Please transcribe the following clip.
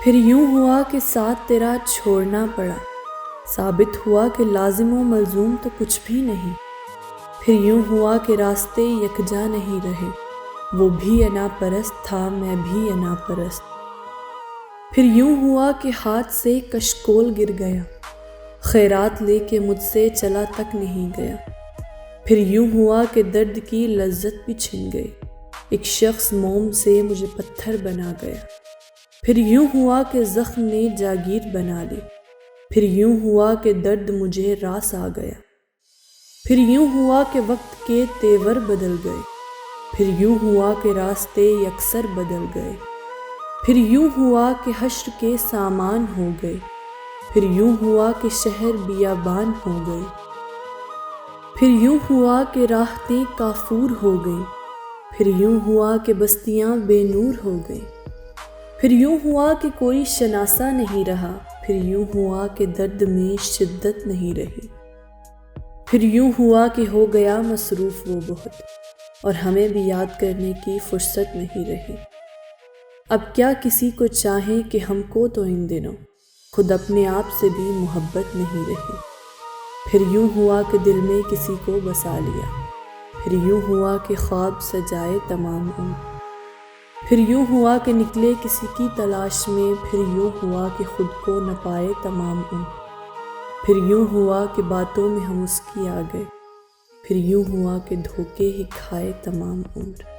پھر یوں ہوا کہ ساتھ تیرا چھوڑنا پڑا، ثابت ہوا کہ لازم و ملزوم تو کچھ بھی نہیں۔ پھر یوں ہوا کہ راستے یکجا نہیں رہے، وہ بھی انا پرست تھا میں بھی انا پرست۔ پھر یوں ہوا کہ ہاتھ سے کشکول گر گیا، خیرات لے کے مجھ سے چلا تک نہیں گیا۔ پھر یوں ہوا کہ درد کی لذت بھی چھن گئی، ایک شخص موم سے مجھے پتھر بنا گیا۔ پھر یوں ہوا کہ زخم نے جاگیر بنا لی، پھر یوں ہوا کہ درد مجھے راس آ گیا۔ پھر یوں ہوا کہ وقت کے تیور بدل گئے، پھر یوں ہوا کہ راستے یکسر بدل گئے۔ پھر یوں ہوا کہ حشر کے سامان ہو گئے، پھر یوں ہوا کہ شہر بیابان ہو گئے۔ پھر یوں ہوا کہ راحتیں کافور ہو گئیں، پھر یوں ہوا کہ بستیاں بے نور ہو گئیں۔ پھر یوں ہوا کہ کوئی شناسا نہیں رہا، پھر یوں ہوا کہ درد میں شدت نہیں رہی۔ پھر یوں ہوا کہ ہو گیا مصروف وہ بہت، اور ہمیں بھی یاد کرنے کی فرصت نہیں رہی۔ اب کیا کسی کو چاہیں کہ ہم کو تو ان دنوں خود اپنے آپ سے بھی محبت نہیں رہی۔ پھر یوں ہوا کہ دل میں کسی کو بسا لیا، پھر یوں ہوا کہ خواب سجائے تمام عمر۔ پھر یوں ہوا کہ نکلے کسی کی تلاش میں، پھر یوں ہوا کہ خود کو نہ پائے تمام عمر۔ پھر یوں ہوا کہ باتوں میں ہم اس کی آ گئے، پھر یوں ہوا کہ دھوکے ہی کھائے تمام عمر۔